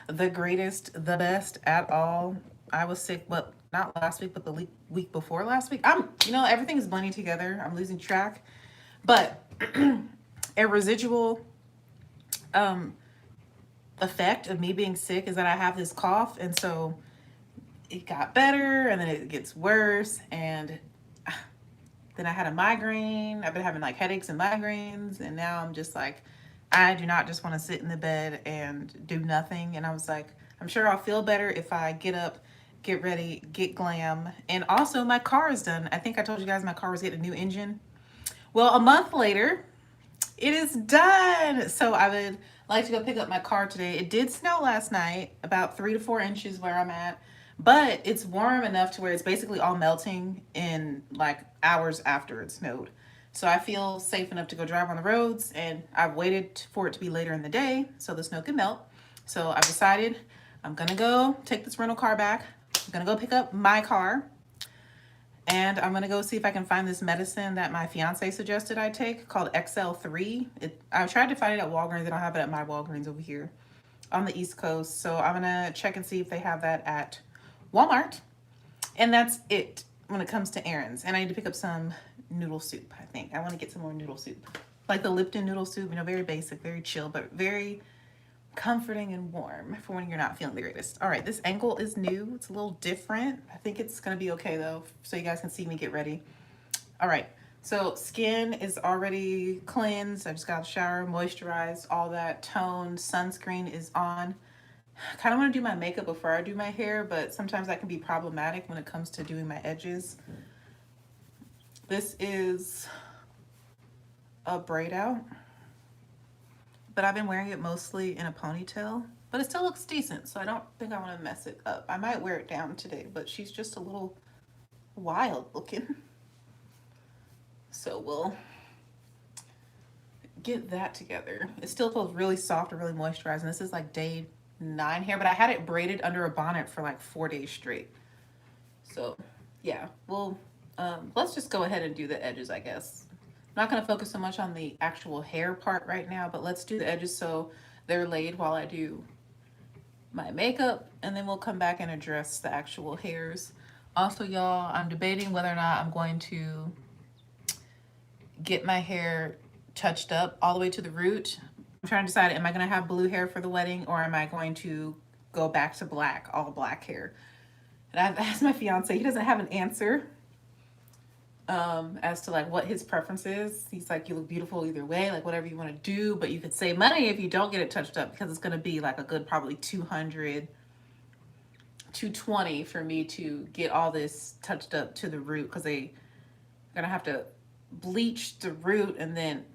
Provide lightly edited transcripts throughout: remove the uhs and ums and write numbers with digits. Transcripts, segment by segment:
the greatest, the best at all. I was sick, but not last week, but the week before last week. Everything is blending together. I'm losing track. But a residual um, effect of me being sick is that I have this cough. And so it got better and then it gets worse. And then I had a migraine. I've been having like headaches and migraines. And now I'm just like, I do not just want to sit in the bed and do nothing. And I was like, I'm sure I'll feel better if I get up, get ready, get glam. And also, my car is done. I think I told you guys my car was getting a new engine. Well, a month later, it is done. So I would like to go pick up my car today. It did snow last night, about 3 to 4 inches where I'm at, but it's warm enough to where it's basically all melting in like hours after it snowed. So I feel safe enough to go drive on the roads, and I've waited for it to be later in the day so the snow can melt. So I've decided I'm gonna go take this rental car back. I'm gonna go pick up my car, and I'm gonna go see if I can find this medicine that my fiance suggested I take called XL3. I tried to find it at Walgreens. They don't have it at my Walgreens over here on the East Coast. So I'm gonna check and see if they have that at Walmart. And that's it when it comes to errands. And I need to pick up some noodle soup, I think. I want to get some more noodle soup. Like the Lipton noodle soup, very basic, very chill, but very comforting and warm for when you're not feeling the greatest. All right, this angle is new. It's a little different. I think it's going to be okay though, so you guys can see me get ready. All right, so skin is already cleansed. I just got a shower, moisturized, all that, toned, sunscreen is on. I kind of want to do my makeup before I do my hair, but sometimes that can be problematic when it comes to doing my edges. This is a braid out, but I've been wearing it mostly in a ponytail, but it still looks decent, so I don't think I want to mess it up. I might wear it down today, but she's just a little wild looking. So we'll get that together. It still feels really soft and really moisturized, and this is like day 9 hair, but I had it braided under a bonnet for like 4 days straight. So yeah, well, let's just go ahead and do the edges, I guess. I'm not going to focus so much on the actual hair part right now, but let's do the edges so they're laid while I do my makeup, and then we'll come back and address the actual hairs. Also, y'all, I'm debating whether or not I'm going to get my hair touched up all the way to the root. I'm trying to decide, am I going to have blue hair for the wedding, or am I going to go back to black, all black hair? And I've asked my fiance, he doesn't have an answer as to like what his preference is. He's like, you look beautiful either way, like whatever you want to do, but you could save money if you don't get it touched up, because it's going to be like a good probably 200, 220 for me to get all this touched up to the root, because they're going to have to bleach the root and then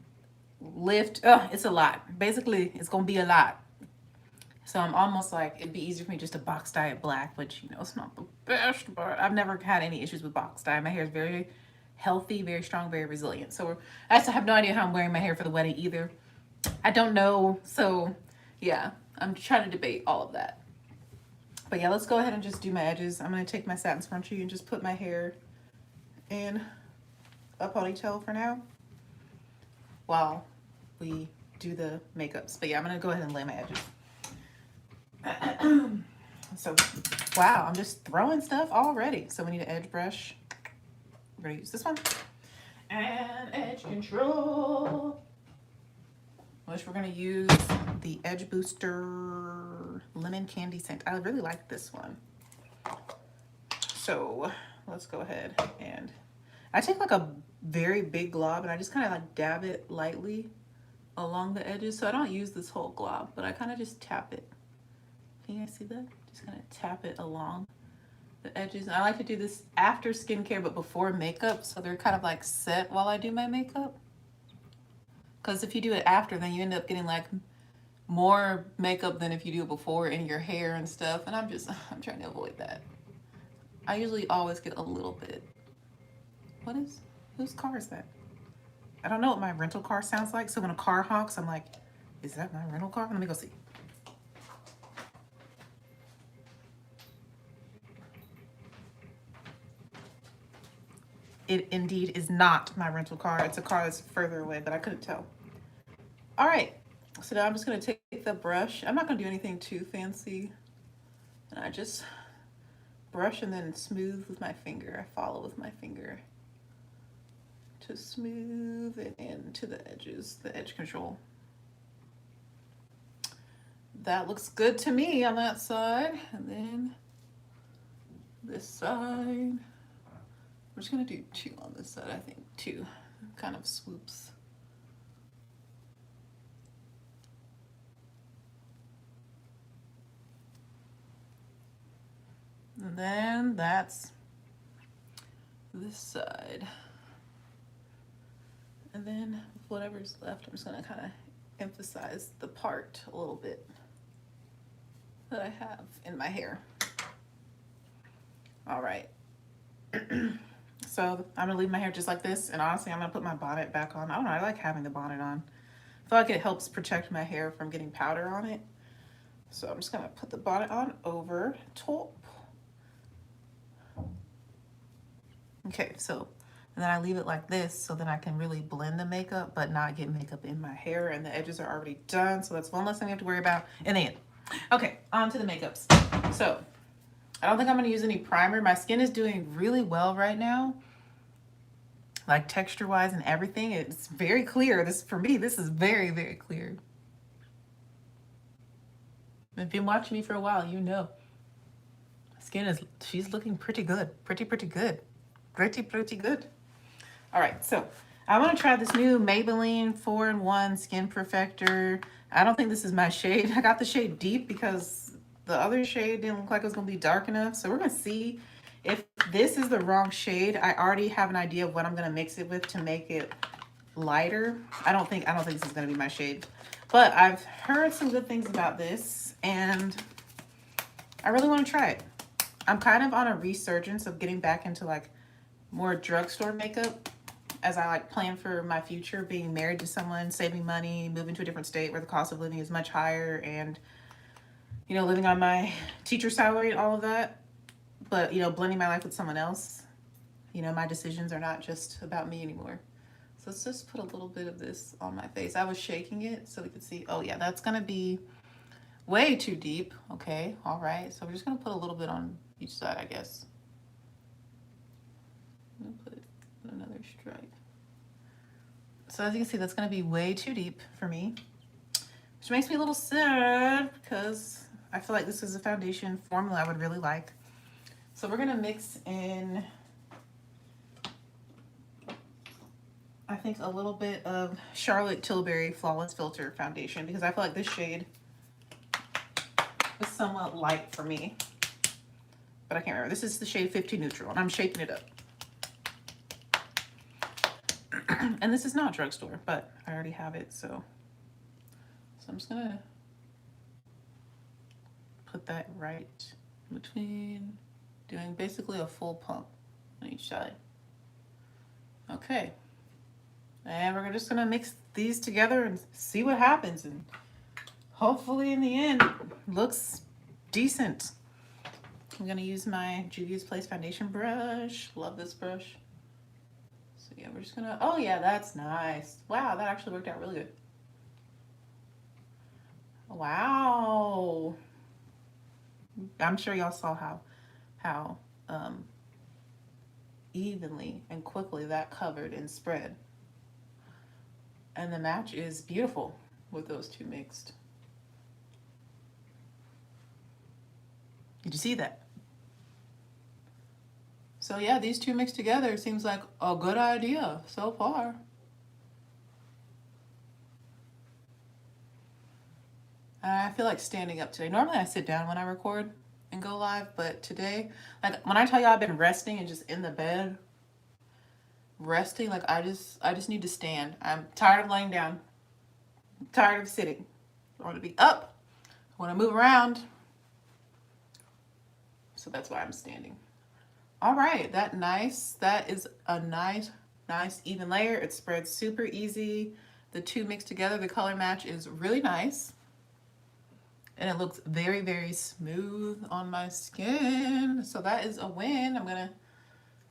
lift. Oh, it's a lot. Basically, it's going to be a lot. So I'm almost like, it'd be easier for me just to box dye it black, which, it's not the best, but I've never had any issues with box dye. My hair is very healthy, very strong, very resilient. So I still have no idea how I'm wearing my hair for the wedding either. I don't know. So yeah, I'm trying to debate all of that. But yeah, let's go ahead and just do my edges. I'm going to take my satin scrunchie and just put my hair in a ponytail for now while we do the makeups. But yeah, I'm going to go ahead and lay my edges. So, wow, I'm just throwing stuff already. So we need an edge brush. We're going to use this one. And edge control, which we're going to use the Edge Booster Lemon Candy Scent. I really like this one. So let's go ahead, and I take like a very big glob and I just kind of like dab it lightly along the edges. So I don't use this whole glob, but I kind of just tap it. Can you guys see that? Just kind of tap it along the edges. And I like to do this after skincare, but before makeup, so they're kind of like set while I do my makeup. Because if you do it after, then you end up getting like more makeup than if you do it before in your hair and stuff. And I'm trying to avoid that. I usually always get a little bit. Whose car is that? I don't know what my rental car sounds like. So when a car honks, I'm like, is that my rental car? Let me go see. It indeed is not my rental car. It's a car that's further away, but I couldn't tell. All right, so now I'm just gonna take take the brush. I'm not gonna do anything too fancy. And I just brush and then smooth with my finger. I follow with my finger to smooth it into the edges, the edge control. That looks good to me on that side. And then this side, we're just gonna do 2 on this side, I think 2 kind of swoops. And then that's this side. And then whatever's left, I'm just gonna kind of emphasize the part a little bit that I have in my hair. All right. So I'm gonna leave my hair just like this, and honestly, I'm gonna put my bonnet back on. I don't know, I like having the bonnet on. I feel like it helps protect my hair from getting powder on it. So I'm just gonna put the bonnet on over top. Okay, so, and then I leave it like this so then I can really blend the makeup but not get makeup in my hair, and the edges are already done, so that's one less thing I have to worry about in the end. Okay, on to the makeups. So, I don't think I'm gonna use any primer. My skin is doing really well right now. Like texture-wise and everything, it's very clear. This, for me, this is very, very clear. If you've been watching me for a while, you know. My skin is, she's looking pretty good. Pretty good. Pretty good. All right, so I want to try this new Maybelline 4-in-1 Skin Perfector. I don't think this is my shade. I got the shade deep because the other shade didn't look like it was going to be dark enough. So we're going to see if this is the wrong shade. I already have an idea of what I'm going to mix it with to make it lighter. I don't think this is going to be my shade. But I've heard some good things about this, and I really want to try it. I'm kind of on a resurgence of getting back into like more drugstore makeup as I like plan for my future, being married to someone, saving money, moving to a different state where the cost of living is much higher, and, you know, living on my teacher salary and all of that. But, you know, blending my life with someone else, you know, my decisions are not just about me anymore. So let's just put a little bit of this on my face. I was shaking it so we could see. Oh yeah, that's gonna be way too deep. Okay, all right. So we're just gonna put a little bit on each side, I guess. I'm gonna put another stripe. So as you can see, that's gonna be way too deep for me, which makes me a little sad because I feel like this is a foundation formula I would really like. So we're gonna mix in, I think, a little bit of Charlotte Tilbury Flawless Filter foundation, because I feel like this shade is somewhat light for me, but I can't remember. This is the shade 50 Neutral, and I'm shaping it up. And this is not drugstore, but I already have it, so I'm just gonna put that right between, doing basically a full pump on each side. Okay, and we're just gonna mix these together and see what happens, and hopefully in the end it looks decent. I'm gonna use my Juvia's Place foundation brush. Love this brush. So yeah, we're just gonna, oh yeah, that's nice. Wow, that actually worked out really good. Wow. I'm sure y'all saw how evenly and quickly that covered and spread. And the match is beautiful with those two mixed. Did you see that? So yeah, these two mixed together seems like a good idea so far. I feel like standing up today. Normally I sit down when I record and go live, but today, like when I tell you I've been resting and just in the bed, resting, like I just need to stand. I'm tired of laying down. I'm tired of sitting. I want to be up. I want to move around. So that's why I'm standing. All right, that is a nice even layer. It spreads super easy. The two mixed together, the color match is really nice. And it looks very, very smooth on my skin. So that is a win. I'm gonna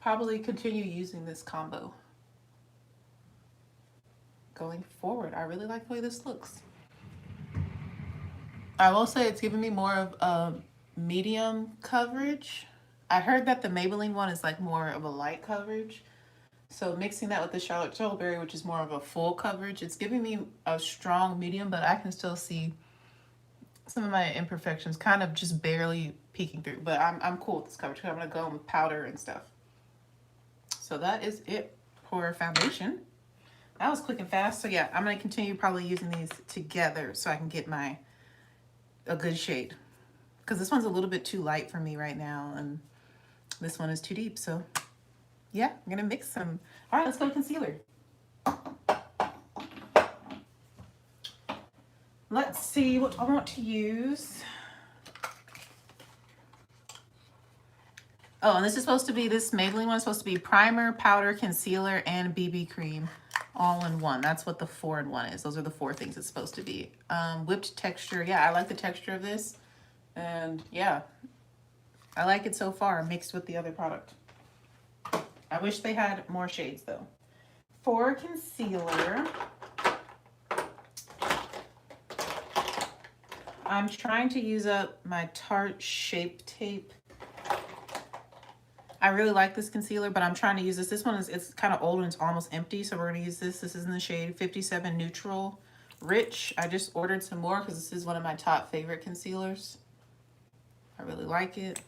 probably continue using this combo going forward. I really like the way this looks. I will say it's giving me more of a medium coverage. I heard that the Maybelline one is like more of a light coverage. So mixing that with the Charlotte Tilbury, which is more of a full coverage, it's giving me a strong medium, but I can still see some of my imperfections kind of just barely peeking through. But I'm cool with this coverage. I'm going to go with powder and stuff. So that is it for foundation. That was quick and fast. So yeah, I'm going to continue probably using these together so I can get a good shade. Because this one's a little bit too light for me right now. And this one is too deep. So yeah, I'm going to mix them. All right, let's go to concealer. Let's see what I want to use. Oh, and this Maybelline one is supposed to be primer, powder, concealer, and BB cream all in one. That's what the 4-in-1 is. Those are the 4 things it's supposed to be. Whipped texture. Yeah, I like the texture of this. And yeah, I like it so far mixed with the other product. I wish they had more shades though. For concealer, I'm trying to use up my Tarte Shape Tape. I really like this concealer, but I'm trying to use this. This one it's kind of old and it's almost empty, so we're gonna use this. This is in the shade 57 Neutral Rich. I just ordered some more because this is one of my top favorite concealers. I really like it.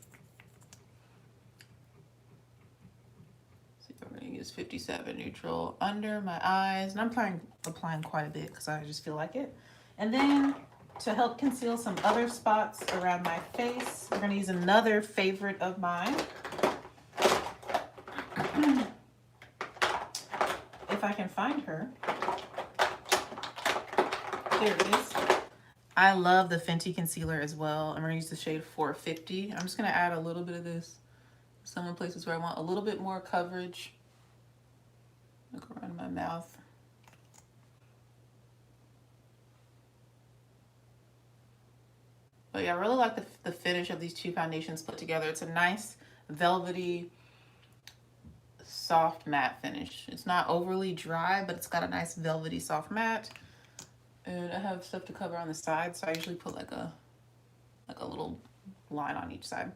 So I'm gonna use 57 Neutral under my eyes, and I'm applying quite a bit because I just feel like it. And then to help conceal some other spots around my face, we're gonna use another favorite of mine. If I can find her. There it is. I love the Fenty Concealer as well. I'm going to use the shade 450. I'm just going to add a little bit of this. Some of the places where I want a little bit more coverage. Look around my mouth. But yeah, I really like the finish of these 2 foundations put together. It's a nice velvety, soft matte finish. It's not overly dry, but it's got a nice velvety soft matte. And I have stuff to cover on the side, so I usually put like a little line on each side.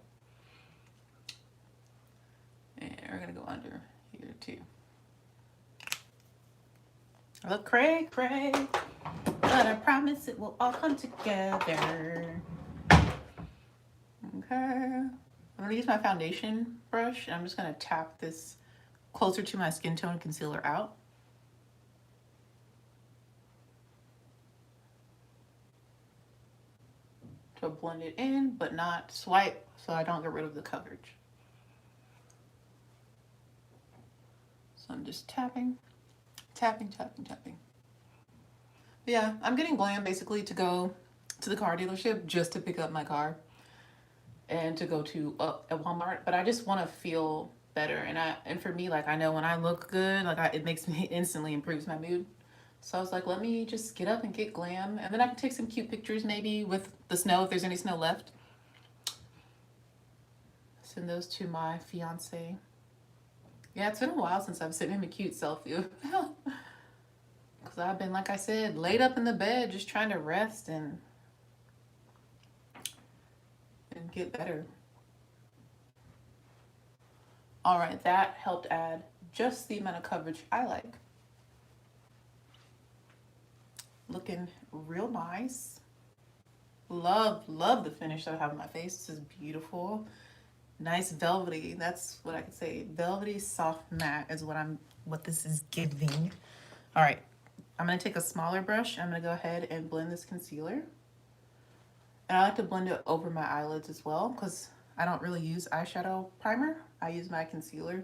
And we're gonna go under here too. I look cray, but I promise it will all come together. Okay. I'm gonna use my foundation brush, and I'm just gonna tap this closer to my skin tone concealer out. To blend it in, but not swipe so I don't get rid of the coverage. So I'm just tapping. But yeah, I'm getting glam basically to go to the car dealership just to pick up my car and to go to a Walmart, but I just want to feel better. And for me, like, I know when I look good, like it makes me instantly improves my mood. So I was like, let me just get up and get glam, and then I can take some cute pictures maybe with the snow if there's any snow left. Send those to my fiance. Yeah, it's been a while since I've sent him a cute selfie. Because I've been, like I said, laid up in the bed just trying to rest and get better. All right, that helped add just the amount of coverage I like. Looking real nice. Love the finish that I have on my face. This is beautiful. Nice velvety. That's what I could say. Velvety soft matte is what this is giving. All right, I'm gonna take a smaller brush. I'm gonna go ahead and blend this concealer. And I like to blend it over my eyelids as well because I don't really use eyeshadow primer. I use my concealer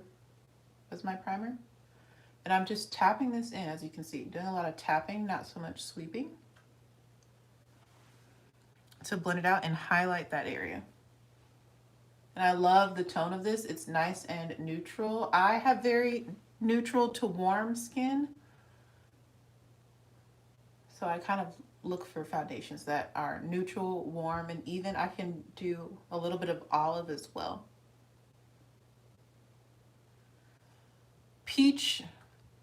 as my primer. And I'm just tapping this in, as you can see. Doing a lot of tapping, not so much sweeping. To blend it out and highlight that area. And I love the tone of this. It's nice and neutral. I have very neutral to warm skin. So I kind of look for foundations that are neutral, warm, and even. I can do a little bit of olive as well. Peach,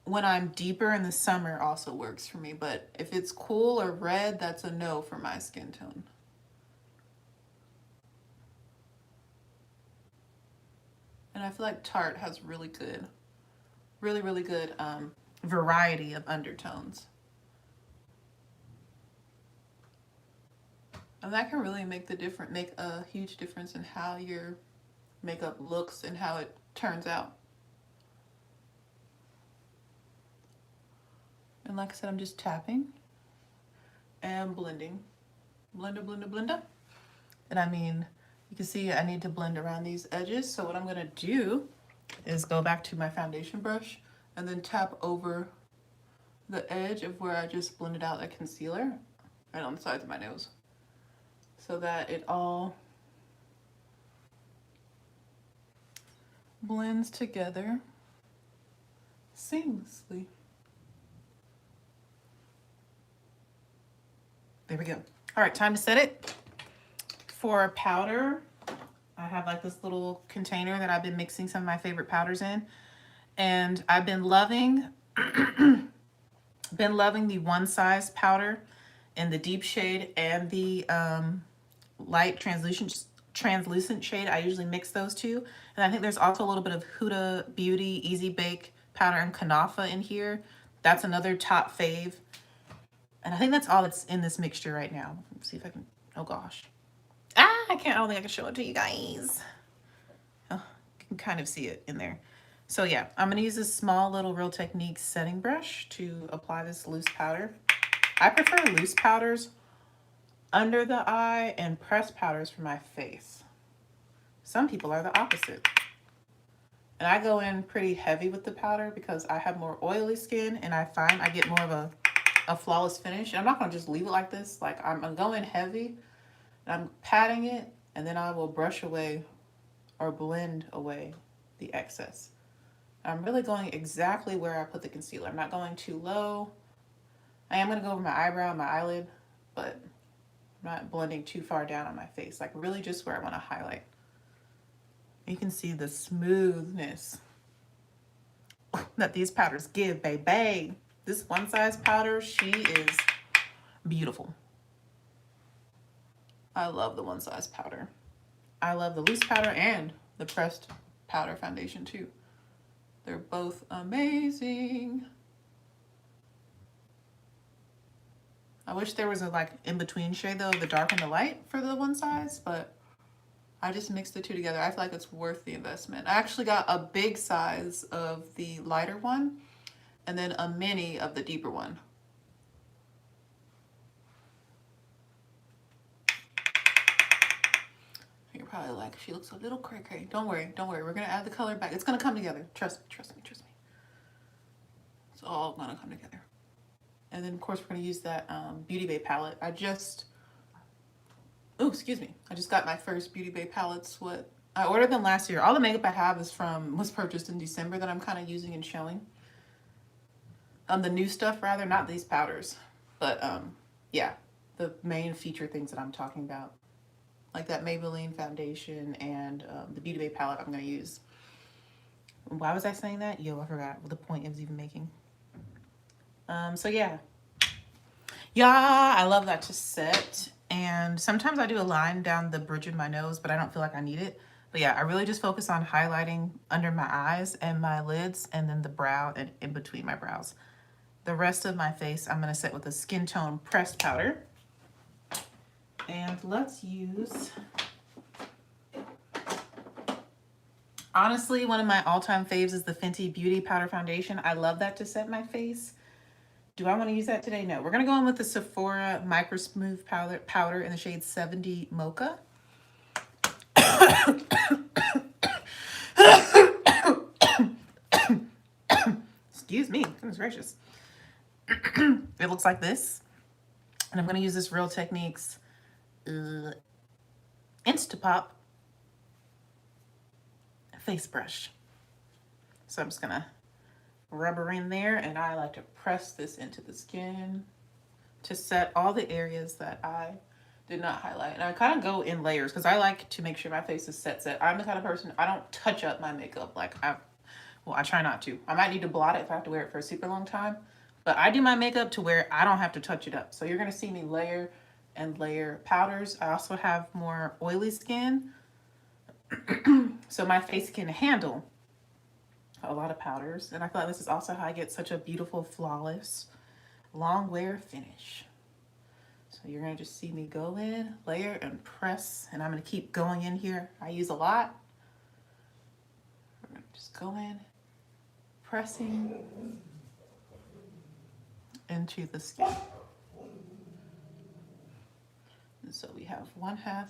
when I'm deeper in the summer, also works for me, but if it's cool or red, that's a no for my skin tone. And I feel like Tarte has really good, really good variety of undertones. And that can really make a huge difference in how your makeup looks and how it turns out. And like I said, I'm just tapping and blending. Blender, blender, blender. And I mean, you can see I need to blend around these edges. So what I'm gonna do is go back to my foundation brush and then tap over the edge of where I just blended out that concealer right on the sides of my nose, so that it all blends together seamlessly. There we go. All right, time to set it. For powder, I have like this little container that I've been mixing some of my favorite powders in. And I've been loving, the One Size powder in the deep shade and the light translucent shade. I usually mix those two. And I think there's also a little bit of Huda Beauty Easy Bake powder and Kanafa in here. That's another top fave. And I think that's all that's in this mixture right now. Let's see if I can, oh gosh. I don't think I can show it to you guys. Oh, you can kind of see it in there. So yeah, I'm gonna use this small little Real Techniques setting brush to apply this loose powder. I prefer loose powders under the eye and pressed powders for my face. Some people are the opposite. And I go in pretty heavy with the powder because I have more oily skin and I find I get more of a flawless finish. And I'm not gonna just leave it like this. Like I'm going heavy and I'm patting it, and then I will brush away or blend away the excess. I'm really going exactly where I put the concealer. I'm not going too low. I am going to go over my eyebrow and my eyelid, but I'm not blending too far down on my face. Like really just where I want to highlight. You can see the smoothness that these powders give, baby. This One Size powder, she is beautiful. I love the One Size powder. I love the loose powder and the pressed powder foundation too. They're both amazing. I wish there was a like in-between shade though, the dark and the light for the One Size, but I just mixed the two together. I feel like it's worth the investment. I actually got a big size of the lighter one and then a mini of the deeper one. You're probably like, she looks a little cray-cray. Don't worry, don't worry. We're gonna add the color back. It's gonna come together. Trust me, trust me, trust me. It's all gonna come together. And then of course we're gonna use that Beauty Bay palette. I just got my first Beauty Bay palettes. I ordered them last year. All the makeup I have was purchased in December that I'm kind of using and showing. The new stuff rather, not these powders. But yeah, the main feature things that I'm talking about. Like that Maybelline foundation and the Beauty Bay palette I'm going to use. Why was I saying that? I forgot what the point I was even making. So yeah. I love that to set. And sometimes I do a line down the bridge of my nose, but I don't feel like I need it. But yeah, I really just focus on highlighting under my eyes and my lids and then the brow and in between my brows. The rest of my face I'm going to set with a Skin Tone pressed powder. And let's use, honestly, one of my all-time faves is the Fenty Beauty Powder Foundation. I love that to set my face. Do I want to use that today? No. We're going to go in with the Sephora Micro Smooth powder in the shade 70 Mocha. Excuse me. Goodness gracious. It looks like this. And I'm going to use this Real Techniques Instapop face brush. So I'm just gonna rub her in there, and I like to press this into the skin to set all the areas that I did not highlight. And I kind of go in layers because I like to make sure my face is set. I'm the kind of person, I don't touch up my makeup. Like I try not to. I might need to blot it if I have to wear it for a super long time, but I do my makeup to where I don't have to touch it up. So you're gonna see me layer and layer powders. I also have more oily skin. So my face can handle a lot of powders. And I feel like this is also how I get such a beautiful, flawless, long wear finish. So you're going to just see me go in, layer, and press. And I'm going to keep going in here. I use a lot. We're going to just go in, pressing into the skin. And so we have one half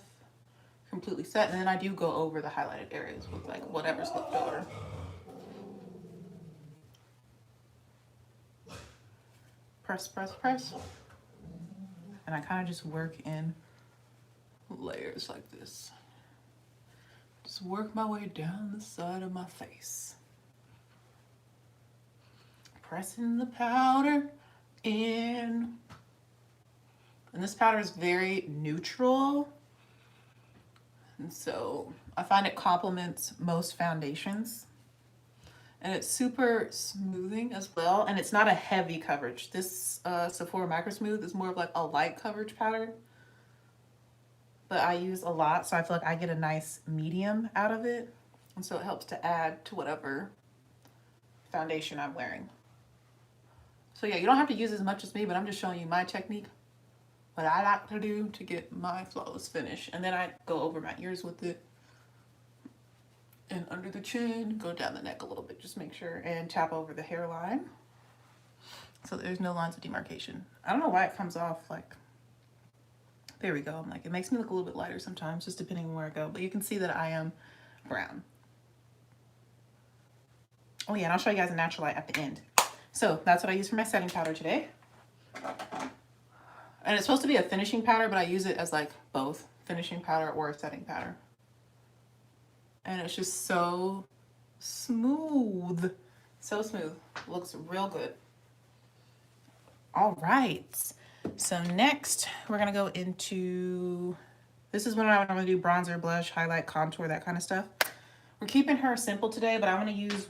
completely set. And then I do go over the highlighted areas with like whatever's left over. Press, press, press. And I kind of just work in layers like this. Just work my way down the side of my face. Pressing the powder in. And this powder is very neutral. And so I find it complements most foundations. And it's super smoothing as well. And it's not a heavy coverage. This Sephora Micro Smooth is more of like a light coverage powder. But I use a lot, so I feel like I get a nice medium out of it. And so it helps to add to whatever foundation I'm wearing. So yeah, you don't have to use as much as me, but I'm just showing you my technique. What I like to do to get my flawless finish. And then I go over my ears with it. And under the chin, go down the neck a little bit, just make sure, and tap over the hairline. So there's no lines of demarcation. I don't know why it comes off like, there we go. I'm like, it makes me look a little bit lighter sometimes, just depending on where I go. But you can see that I am brown. Oh yeah, and I'll show you guys a natural light at the end. So that's what I use for my setting powder today. And it's supposed to be a finishing powder, but I use it as like both finishing powder or a setting powder. And it's just so smooth. So smooth. Looks real good. All right. So next, we're going to go into... This is when I want to do bronzer, blush, highlight, contour, that kind of stuff. We're keeping her simple today, but I want to use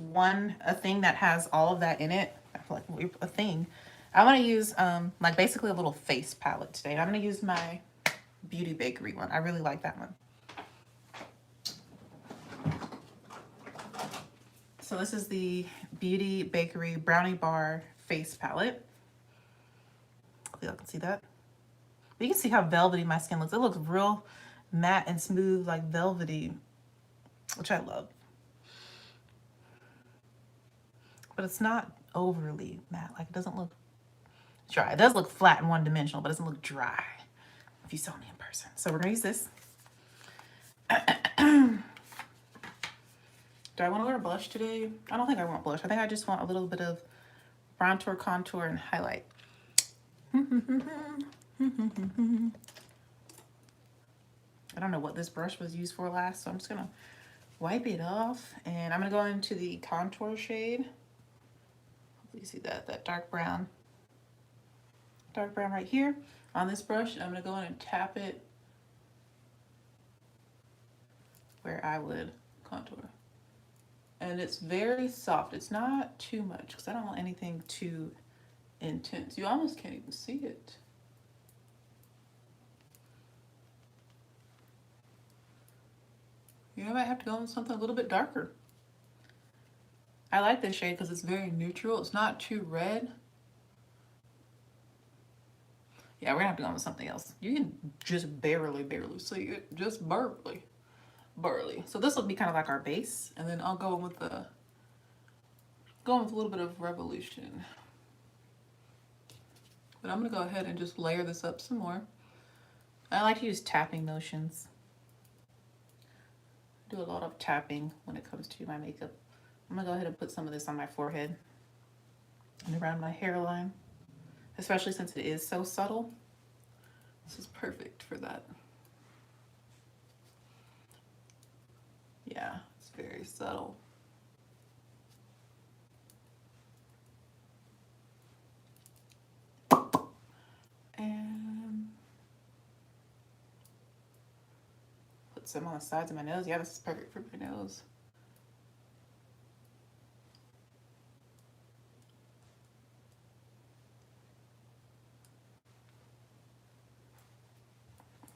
a thing that has all of that in it. I feel like a thing. I want to use like basically a little face palette today. And I'm going to use my Beauty Bakery one. I really like that one. So this is the Beauty Bakery Brownie Bar Face Palette. Hopefully y'all can see that. But you can see how velvety my skin looks. It looks real matte and smooth, like velvety, which I love. But it's not overly matte. Like, it doesn't look dry. It does look flat and one-dimensional, but it doesn't look dry if you saw me in person. So we're going to use this. Do I want to wear a blush today? I don't think I want blush. I think I just want a little bit of bronzer, contour, and highlight. I don't know what this brush was used for last, so I'm just going to wipe it off. And I'm going to go into the contour shade. Hopefully you see that dark brown. Dark brown right here on this brush. I'm going to go in and tap it where I would contour. And it's very soft. It's not too much because I don't want anything too intense. You almost can't even see it. You might have to go with something a little bit darker. I like this shade because it's very neutral. It's not too red. Yeah, we're gonna have to go with something else. You can just barely see it. Just barely. So this will be kind of like our base, and then I'll go with a little bit of Revolution. But I'm gonna go ahead and just layer this up some more. I like to use tapping motions. I do a lot of tapping when it comes to my makeup. I'm gonna go ahead and put some of this on my forehead and around my hairline, especially since it is so subtle. This is perfect for that. Yeah, it's very subtle. And put some on the sides of my nose. Yeah, this is perfect for my nose.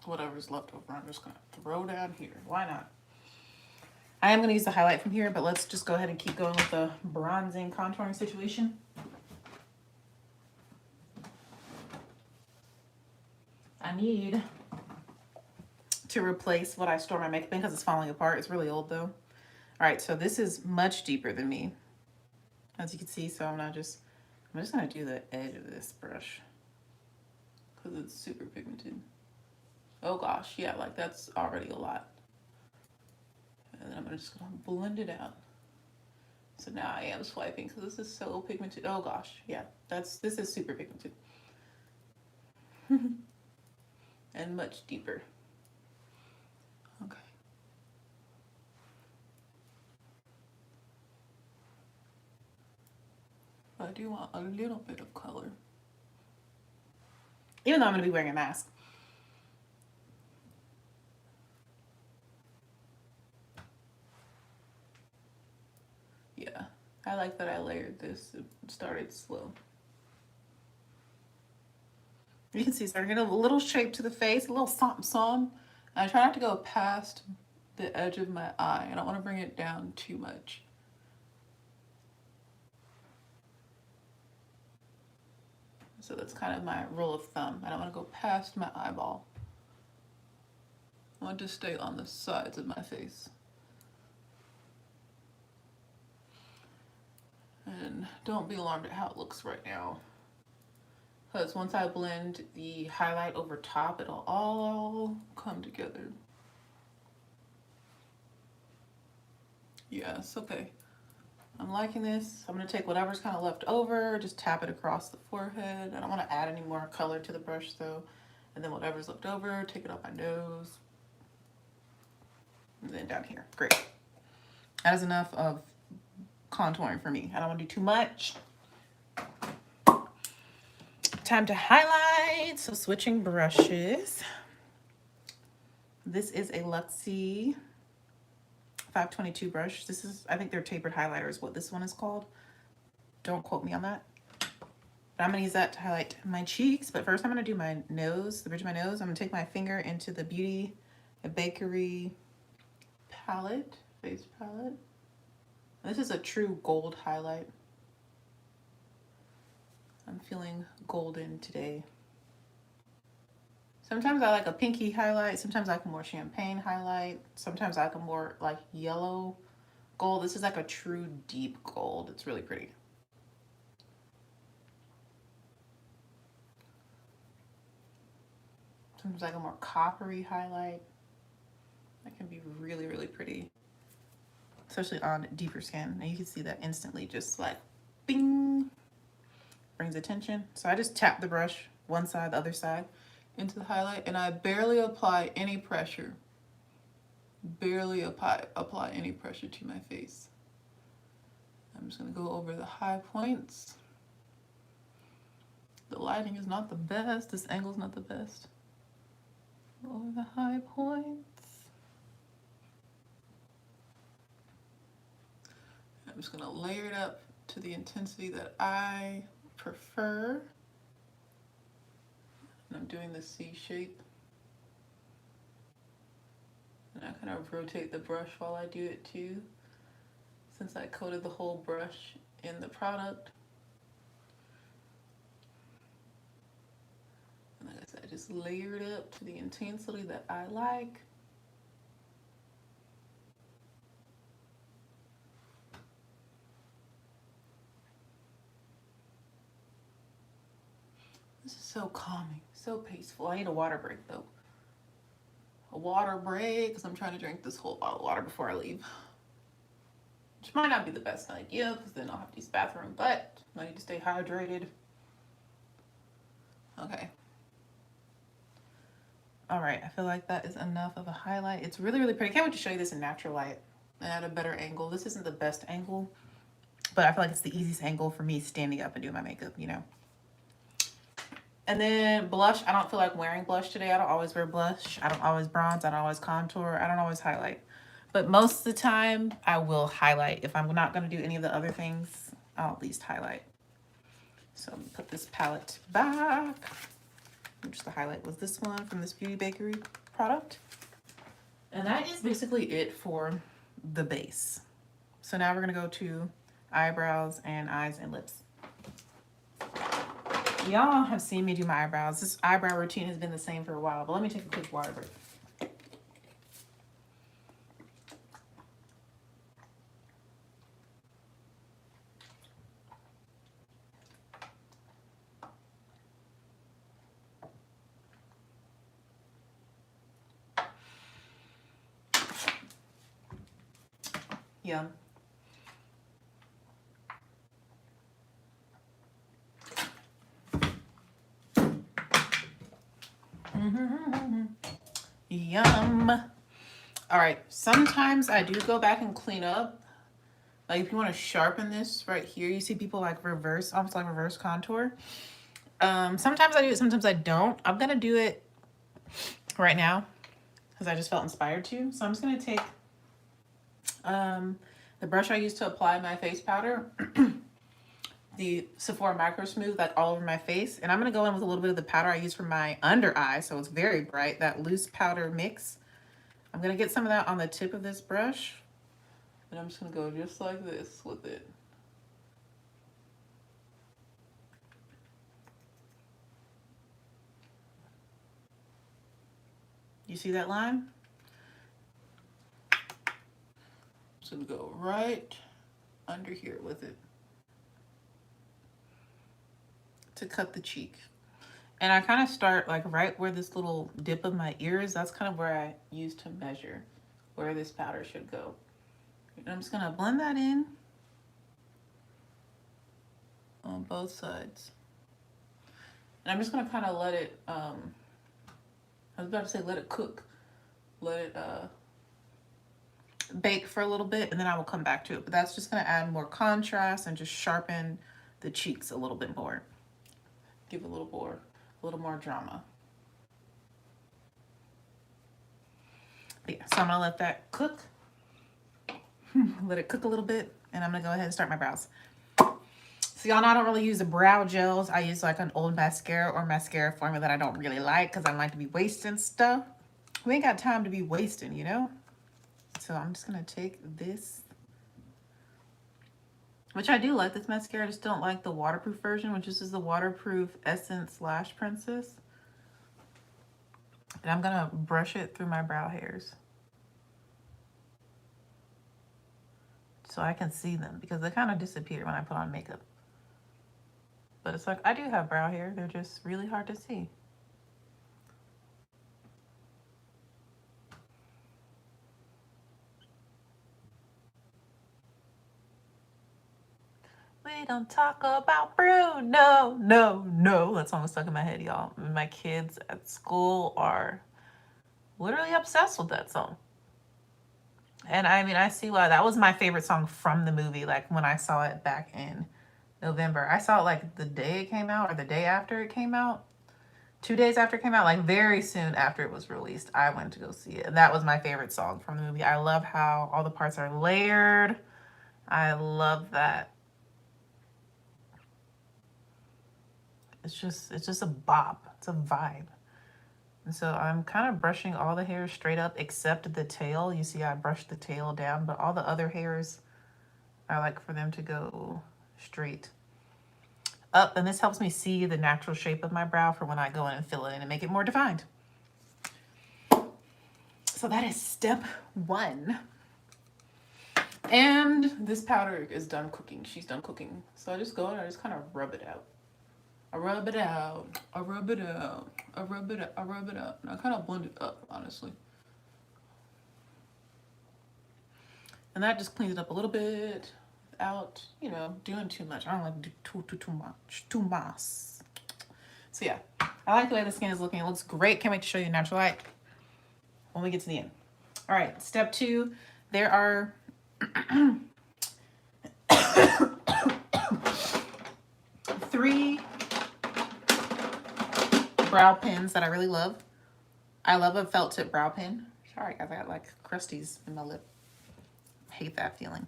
Whatever's left over, I'm just gonna throw down here. Why not? I am going to use the highlight from here, but let's just go ahead and keep going with the bronzing contouring situation. I need to replace what I store my makeup in because it's falling apart. It's really old though. All right, so this is much deeper than me, as you can see. So I'm just going to do the edge of this brush because it's super pigmented. Oh gosh, yeah, like that's already a lot. And then I'm just gonna blend it out. So now I am swiping because this is so pigmented. Oh gosh, yeah, this is super pigmented. And much deeper. Okay. I do want a little bit of color. Even though I'm gonna be wearing a mask. Yeah, I like that I layered this. It started slow. You can see starting to get a little shape to the face, a little something. I try not to go past the edge of my eye. I don't want to bring it down too much. So that's kind of my rule of thumb. I don't want to go past my eyeball. I want to stay on the sides of my face. And don't be alarmed at how it looks right now. Because once I blend the highlight over top, it'll all come together. Yes, okay. I'm liking this. I'm going to take whatever's kind of left over, just tap it across the forehead. I don't want to add any more color to the brush though. And then whatever's left over, take it off my nose. And then down here. Great. That is enough of contouring for me. I don't want to do too much. Time to highlight. So switching brushes. This is a Luxie 522 brush. This is, I think they're tapered highlighters, what this one is called. Don't quote me on that. But I'm gonna use that to highlight my cheeks. But first I'm gonna do my nose, the bridge of my nose. I'm gonna take my finger into the Beauty Bakery palette, face palette. This is a true gold highlight. I'm feeling golden today. Sometimes I like a pinky highlight. Sometimes I like a more champagne highlight. Sometimes I like a more like yellow gold. This is like a true deep gold. It's really pretty. Sometimes like a more coppery highlight. That can be really, really pretty. Especially on deeper skin. And you can see that instantly just like bing, brings attention. So I just tap the brush one side, the other side into the highlight, and I barely apply any pressure. Barely apply any pressure to my face. I'm just gonna go over the high points. The lighting is not the best. This angle is not the best. Over the high points. I'm just gonna layer it up to the intensity that I prefer. And I'm doing the C shape. And I kind of rotate the brush while I do it too, since I coated the whole brush in the product. And like I said, I just layer it up to the intensity that I like. This is so calming, so peaceful. I need a water break though. A water break, because I'm trying to drink this whole bottle of water before I leave. Which might not be the best idea, because then I'll have to use the bathroom, but I need to stay hydrated. Okay. All right, I feel like that is enough of a highlight. It's really, really pretty. I can't wait to show you this in natural light and at a better angle. This isn't the best angle, but I feel like it's the easiest angle for me standing up and doing my makeup, you know? And then blush, I don't feel like wearing blush today. I don't always wear blush. I don't always bronze. I don't always contour. I don't always highlight. But most of the time, I will highlight. If I'm not going to do any of the other things, I'll at least highlight. So I'm going to put this palette back. Which the highlight was this one from this Beauty Bakery product. And that is basically it for the base. So now we're gonna go to eyebrows and eyes and lips. Y'all have seen me do my eyebrows. This eyebrow routine has been the same for a while, but let me take a quick water break. Yum. Yum. All right, sometimes I do go back and clean up. Like if you want to sharpen this right here, you see people like reverse, almost like reverse contour. Sometimes I do it, sometimes I don't. I'm gonna do it right now because I just felt inspired to. So I'm just gonna take the brush I used to apply my face powder, the Sephora Micro Smooth, like all over my face. And I'm going to go in with a little bit of the powder I use for my under eye, so it's very bright, that loose powder mix. I'm going to get some of that on the tip of this brush. And I'm just going to go just like this with it. You see that line? So we go right under here with it to cut the cheek. And I kind of start like right where this little dip of my ear is. That's kind of where I use to measure where this powder should go. And I'm just gonna blend that in on both sides. And I'm just gonna kind of let it, I was about to say let it cook. Let it bake for a little bit, and then I will come back to it. But that's just gonna add more contrast and just sharpen the cheeks a little bit more. Give a little more drama. But yeah, so I'm gonna let that cook. Let it cook a little bit, and I'm gonna go ahead and start my brows. So y'all know I don't really use the brow gels. I use like an old mascara or mascara formula that I don't really like because I like to be wasting stuff. We ain't got time to be wasting, you know? So I'm just gonna take this, which I do like this mascara. I just don't like the waterproof version, which is the waterproof Essence Lash Princess. And I'm gonna brush it through my brow hairs so I can see them, because they kind of disappear when I put on makeup. But it's like, I do have brow hair. They're just really hard to see. We don't talk about Bruno, no. That song was stuck in my head, y'all. My kids at school are literally obsessed with that song. And I mean, I see why. That was my favorite song from the movie. Like when I saw it back in November. I saw it like the day it came out or the day after it came out. 2 days after it came out, like very soon after it was released, I went to go see it. And that was my favorite song from the movie. I love how all the parts are layered. I love that. It's just a bop. It's a vibe. And so I'm kind of brushing all the hairs straight up except the tail. You see I brushed the tail down, but all the other hairs, I like for them to go straight up. And this helps me see the natural shape of my brow for when I go in and fill it in and make it more defined. So that is step one. And this powder is done cooking. She's done cooking. So I just go and I just kind of rub it out. I rub it out, I rub it out, I rub it out, I rub it out. And I kind of blend it up, honestly. And that just cleans it up a little bit without, you know, doing too much. I don't like to do too much. So yeah, I like the way the skin is looking. It looks great. Can't wait to show you the natural light when we get to the end. All right, step two, there are 3 brow pens that I really love. I love a felt tip brow pen. Sorry guys, I got like crusties in my lip. Hate that feeling.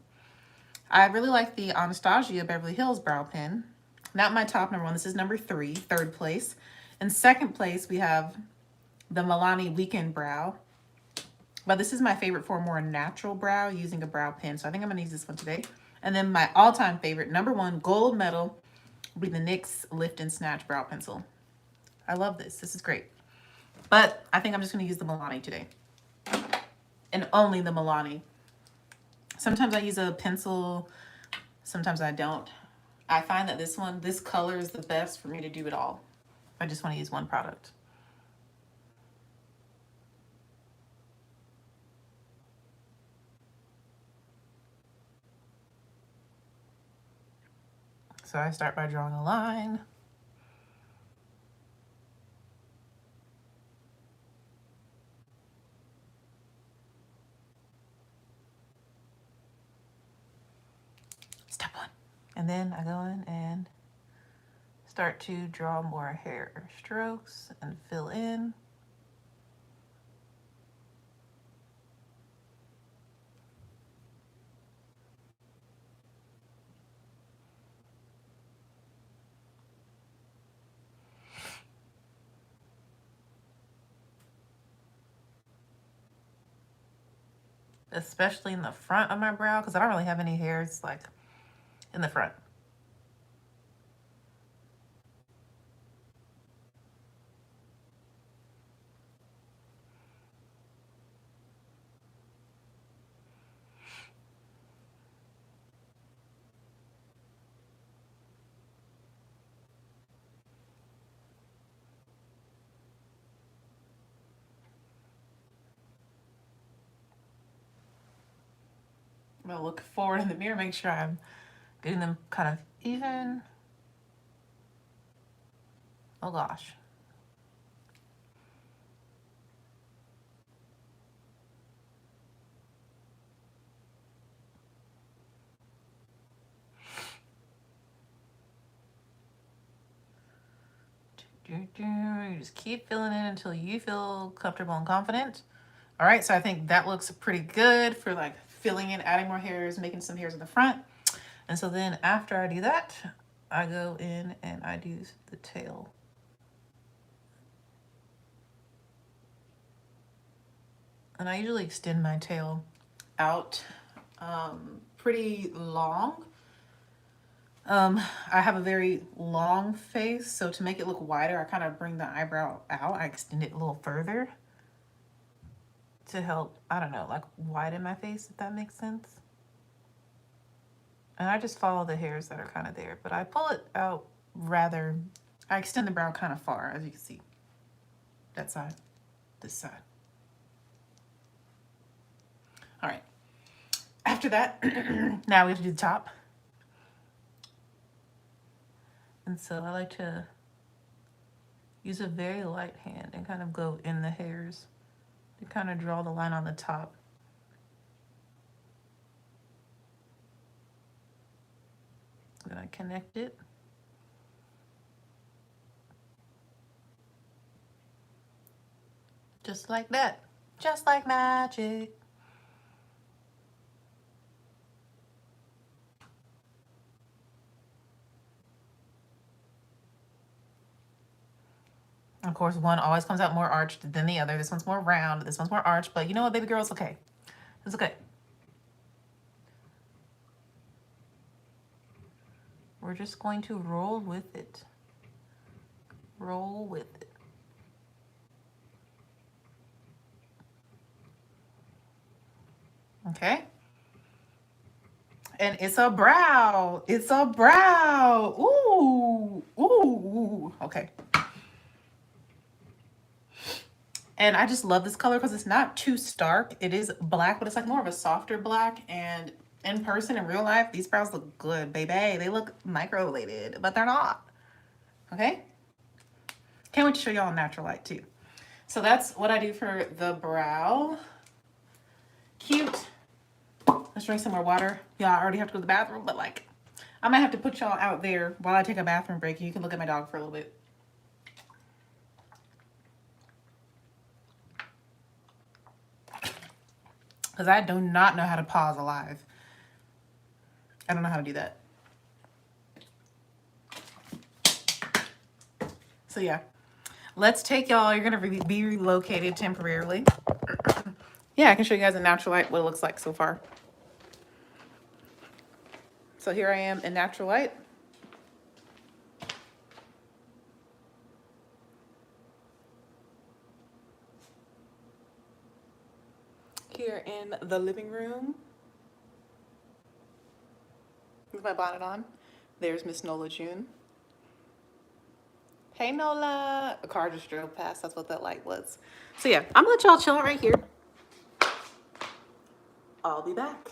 I really like the Anastasia Beverly Hills brow pen. Not my top number one. This is number 3, third place. In second place, we have the Milani Weekend Brow. But this is my favorite for a more natural brow using a brow pen. So I think I'm going to use this one today. And then my all-time favorite, #1 gold medal, will be the NYX Lift and Snatch Brow Pencil. I love this. This is great. But I think I'm just going to use the Milani today. And only the Milani. Sometimes I use a pencil. Sometimes I don't. I find that this color is the best for me to do it all. I just want to use one product. So I start by drawing a line. Step 1. And then I go in and start to draw more hair strokes and fill in. Especially in the front of my brow, because I don't really have any hairs like in the front. I'm gonna look forward in the mirror, make sure I'm getting them kind of even. Oh gosh. You just keep filling in until you feel comfortable and confident. All right, so I think that looks pretty good for like filling in, adding more hairs, making some hairs in the front. And so then after I do that, I go in and I do the tail. And I usually extend my tail out pretty long. I have a very long face, so to make it look wider, I kind of bring the eyebrow out. I extend it a little further to help, I don't know, like widen my face, if that makes sense. And I just follow the hairs that are kind of there, but I pull it out rather, I extend the brow kind of far, as you can see. That side, this side. All right. After that, now we have to do the top. And so I like to use a very light hand and kind of go in the hairs to kind of draw the line on the top. Then I connect it. Just like that. Just like magic. Of course, one always comes out more arched than the other. This one's more round, this one's more arched, but you know what, baby girl, it's okay. It's okay. We're just going to roll with it. Roll with it. Okay. And it's a brow. It's a brow. Ooh. Ooh. Okay. And I just love this color because it's not too stark. It is black, but it's like more of a softer black. And in person, in real life, these brows look good, baby. They look microbladed, but they're not. Okay? Can't wait to show y'all in natural light too. So that's what I do for the brow. Cute. Let's drink some more water. Y'all, I already have to go to the bathroom, but like, I might have to put y'all out there while I take a bathroom break. You can look at my dog for a little bit. Because I do not know how to pause alive. I don't know how to do that. So yeah, let's take y'all. You're going to be relocated temporarily Yeah, I can show you guys in natural light what it looks like so far. So here I am in natural light. Here in the living room with my bonnet on. There's Miss Nola June. Hey Nola. A car just drove past. That's what that light was. So yeah, I'm gonna let y'all chill right here. I'll be back.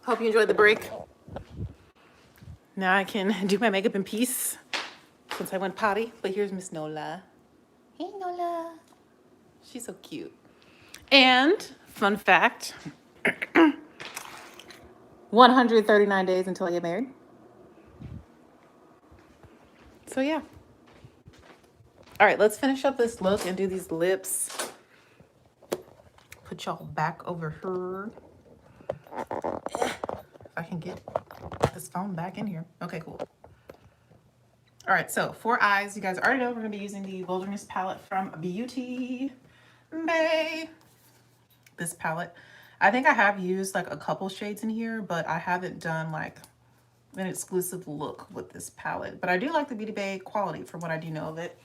Hope you enjoyed the break. Now I can do my makeup in peace since I went potty. But here's Miss Nola. Hey Nola. She's so cute. And fun fact, 139 days until I get married. So yeah. All right, let's finish up this look and do these lips. Put y'all back over here. If I can get this phone back in here. Okay, cool. All right, so for eyes, you guys already know we're gonna be using the Wilderness palette from Beauty Bay. This palette. I think I have used like a couple shades in here, but I haven't done like an exclusive look with this palette. But I do like the Beauty Bay quality for what I do know of it.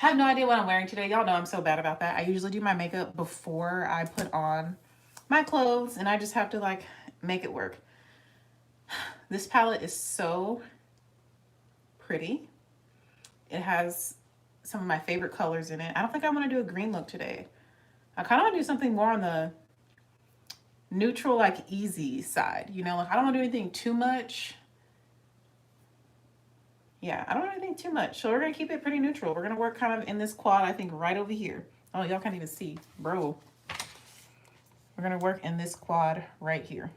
I have no idea what I'm wearing today. Y'all know I'm so bad about that. I usually do my makeup before I put on my clothes, and I just have to like make it work. This palette is so pretty. It has some of my favorite colors in it. I don't think I want to do a green look today. I kind of want to do something more on the neutral, like easy side. You know, like I don't want to do anything too much. Yeah, I don't want anything too much. So we're going to keep it pretty neutral. We're going to work kind of in this quad, I think, right over here. Oh, y'all can't even see. Bro. We're going to work in this quad right here.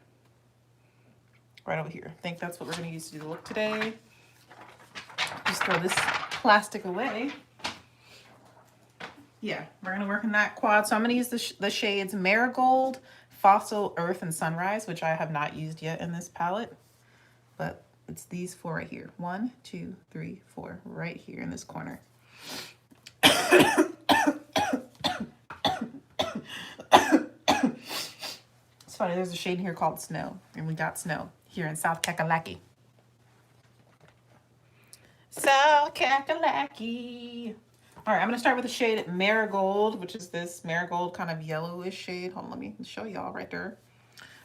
Right over here. I think that's what we're going to use to do the look today. Just throw this plastic away. Yeah, we're going to work in that quad. So I'm going to use the shades Marigold, Fossil, Earth, and Sunrise, which I have not used yet in this palette. But it's these four right here. 1, 2, 3, 4, right here in this corner. It's funny, there's a shade in here called Snow, and we got snow here in South Kakalaki. South Kakalaki. All right, I'm going to start with the shade Marigold, which is this marigold kind of yellowish shade. Hold on, let me show y'all right there.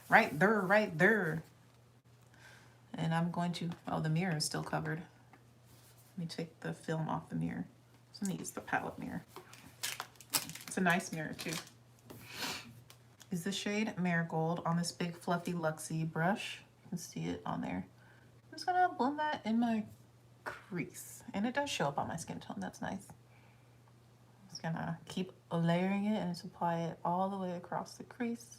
Right there, right there. And I'm going to, oh, the mirror is still covered. Let me take the film off the mirror. So I'm going to use the palette mirror. It's a nice mirror too. Is the shade Marigold on this big fluffy Luxie brush. You can see it on there. I'm just going to blend that in my crease. And it does show up on my skin tone. That's nice. I'm just going to keep layering it and just apply it all the way across the crease.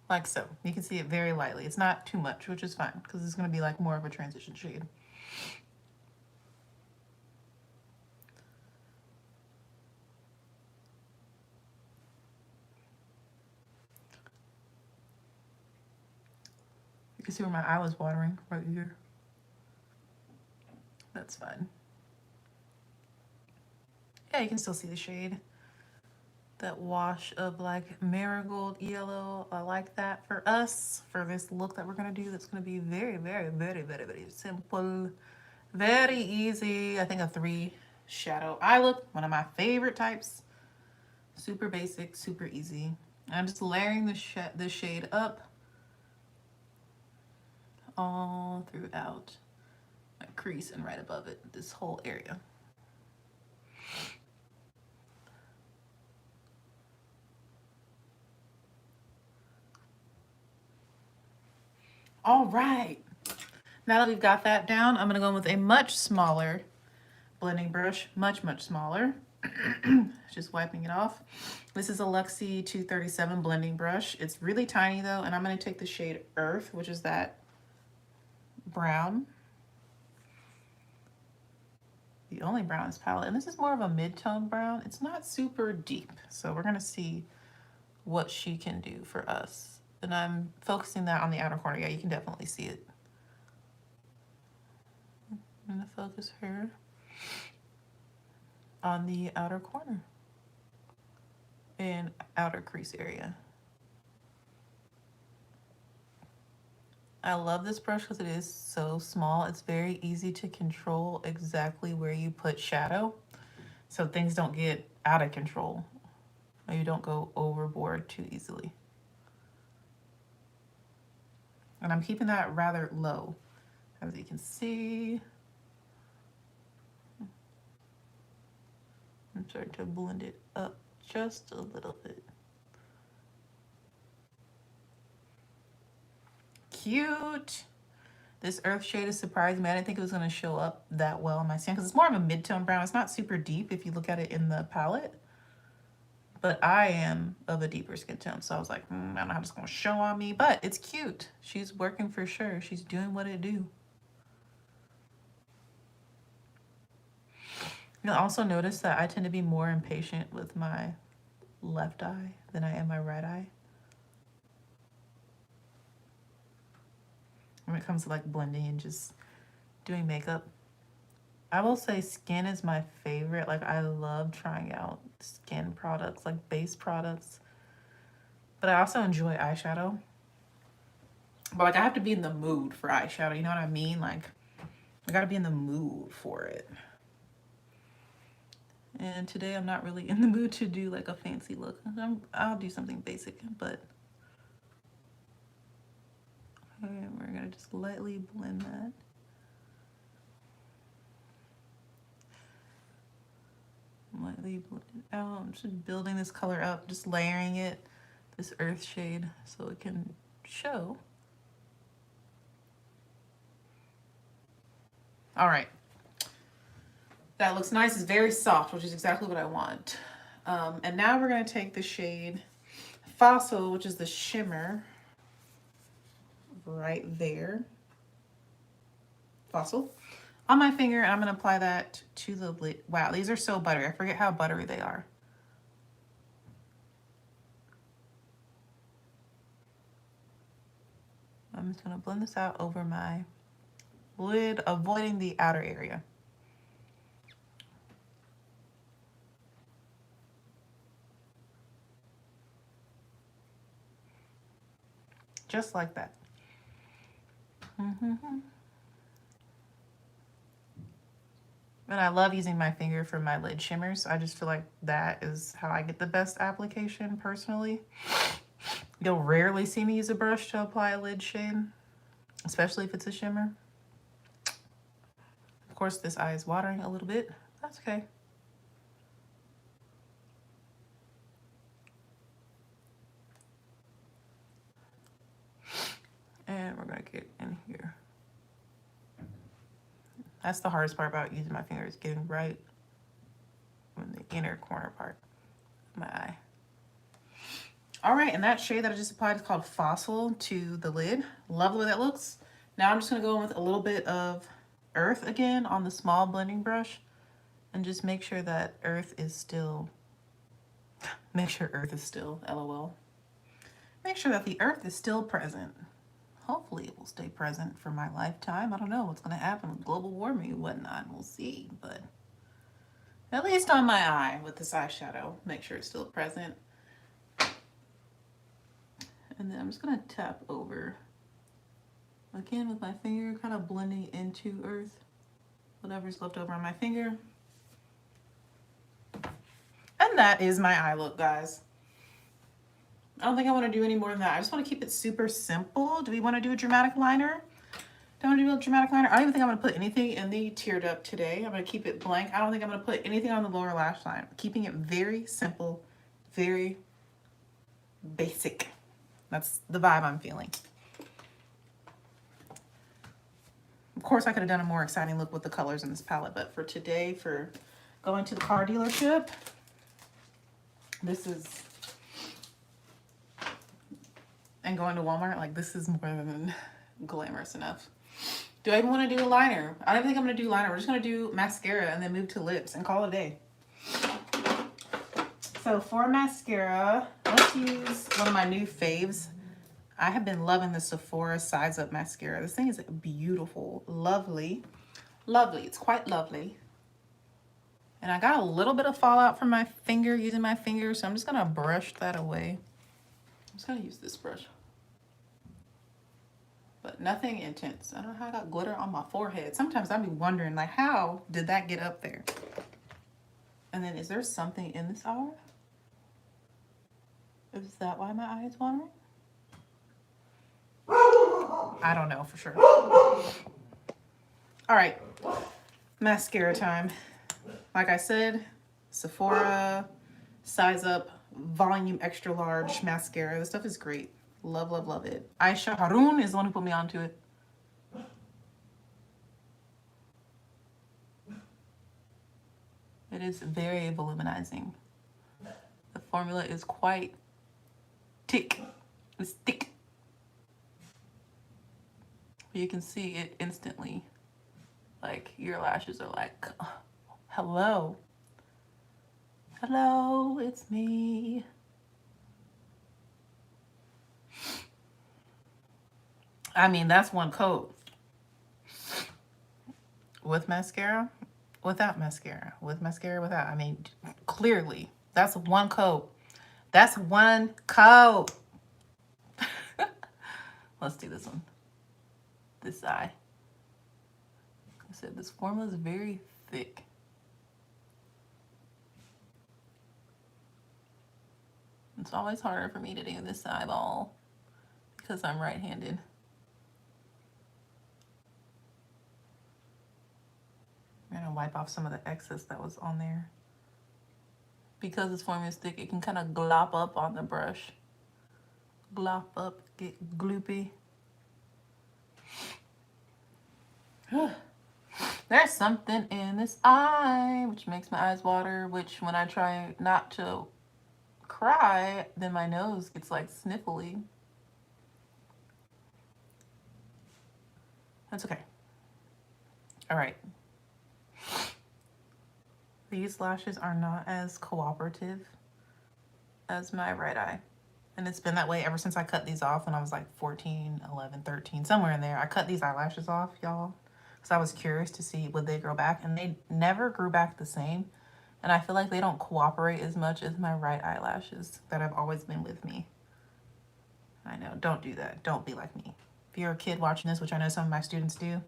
like so. You can see it very lightly. It's not too much, which is fine because it's going to be like more of a transition shade. You can see where my eye was watering right here. That's fine. Yeah, you can still see the shade. That wash of like marigold yellow. I like that for us, for this look that we're gonna do. That's gonna be very, very, very, very, very simple. Very easy. I think a 3 shadow eye look, one of my favorite types. Super basic, super easy. I'm just layering the shade up all throughout my crease and right above it, this whole area. All right. Now that we've got that down, I'm gonna go in with a much smaller blending brush, much, much smaller. Just wiping it off. This is a Luxie 237 blending brush. It's really tiny though, and I'm gonna take the shade Earth, which is that brown. The only brown in this palette, and this is more of a mid-tone brown. It's not super deep, so we're gonna see what she can do for us. And I'm focusing that on the outer corner. Yeah, you can definitely see it. I'm gonna focus her on the outer corner and outer crease area. I love this brush because it is so small. It's very easy to control exactly where you put shadow, so things don't get out of control or you don't go overboard too easily. And I'm keeping that rather low, as you can see. I'm starting to blend it up just a little bit. Cute. This earth shade is surprising me. I didn't think it was going to show up that well in my skin because it's more of a mid-tone brown. It's not super deep if you look at it in the palette. But I am of a deeper skin tone, so I was like, I don't know how it's going to show on me, but it's cute. She's working for sure. She's doing what it do. You'll also notice that I tend to be more impatient with my left eye than I am my right eye. When it comes to like blending and just doing makeup. I will say skin is my favorite. Like I love trying out skin products, like base products. But I also enjoy eyeshadow. But like I have to be in the mood for eyeshadow, you know what I mean? Like I gotta be in the mood for it. And today I'm not really in the mood to do like a fancy look. I'll do something basic, but okay, we're gonna just lightly blend that. Lightly blend it out. I'm just building this color up, just layering it, this earth shade, so it can show. All right. That looks nice. It's very soft, which is exactly what I want. And now we're going to take the shade Fossil, which is the shimmer right there. Fossil. On my finger, and I'm going to apply that to the lid. Wow, these are so buttery. I forget how buttery they are. I'm just going to blend this out over my lid, avoiding the outer area. Just like that. And I love using my finger for my lid shimmers. I just feel like that is how I get the best application personally. You'll rarely see me use a brush to apply a lid shade, especially if it's a shimmer. Of course, this eye is watering a little bit. That's okay. And we're gonna get in here. That's the hardest part about using my fingers, getting right in the inner corner part of my eye. All right, and that shade that I just applied is called Fossil to the lid. Love the way that looks. Now I'm just gonna go in with a little bit of Earth again on the small blending brush and just make sure that Earth is still, LOL. Make sure that the Earth is still present. Hopefully it will stay present for my lifetime. I don't know what's gonna happen with global warming and whatnot. We'll see, but at least on my eye with this eyeshadow, make sure it's still present. And then I'm just gonna tap over again with my finger, kind of blending into Earth, whatever's left over on my finger. And that is my eye look, guys. I don't think I want to do any more than that. I just want to keep it super simple. Do we want to do a dramatic liner? Don't want to do a dramatic liner. I don't even think I'm going to put anything in the teared up today. I'm going to keep it blank. I don't think I'm going to put anything on the lower lash line. Keeping it very simple, very basic. That's the vibe I'm feeling. Of course, I could have done a more exciting look with the colors in this palette, but for today, for going to the car dealership, this is, and going to Walmart, like this is more than glamorous enough. Do I even want to do a liner? I don't think I'm going to do liner. We're just going to do mascara and then move to lips and call it a day. So for mascara, let's use one of my new faves. I have been loving the Sephora Size Up Mascara. This thing is beautiful, lovely, lovely. It's quite lovely. And I got a little bit of fallout from my finger, using my finger, so I'm just gonna brush that away. I'm just gonna use this brush. But nothing intense. I don't know how I got glitter on my forehead. Sometimes I'd be wondering, like, how did that get up there? And then is there something in this eye? Is that why my eye is watering? I don't know for sure. All right, mascara time. Like I said, Sephora Size Up Volume Extra Large Mascara. This stuff is great. Love, love, love it. Aisha Haroon is the one who put me onto it. It is very voluminizing. The formula is quite thick. It's thick. You can see it instantly. Like your lashes are like, hello. Hello, it's me. I mean, that's one coat. With mascara, without mascara, with mascara, without. I mean, clearly, that's one coat. That's one coat. Let's do this one. This eye. I said this formula is very thick. It's always harder for me to do this eyeball because I'm right-handed. I'm gonna wipe off some of the excess that was on there. Because this formula is thick, it can kind of glop up on the brush. Glop up, get gloopy. There's something in this eye which makes my eyes water, which when I try not to cry, then my nose gets like sniffly. That's okay. All right. These lashes are not as cooperative as my right eye. And it's been that way ever since I cut these off when I was like 14, 11, 13, somewhere in there. I cut these eyelashes off, y'all, because I was curious to see would they grow back, and they never grew back the same. And I feel like they don't cooperate as much as my right eyelashes that have always been with me. I know, don't do that. Don't be like me. If you're a kid watching this, which I know some of my students do,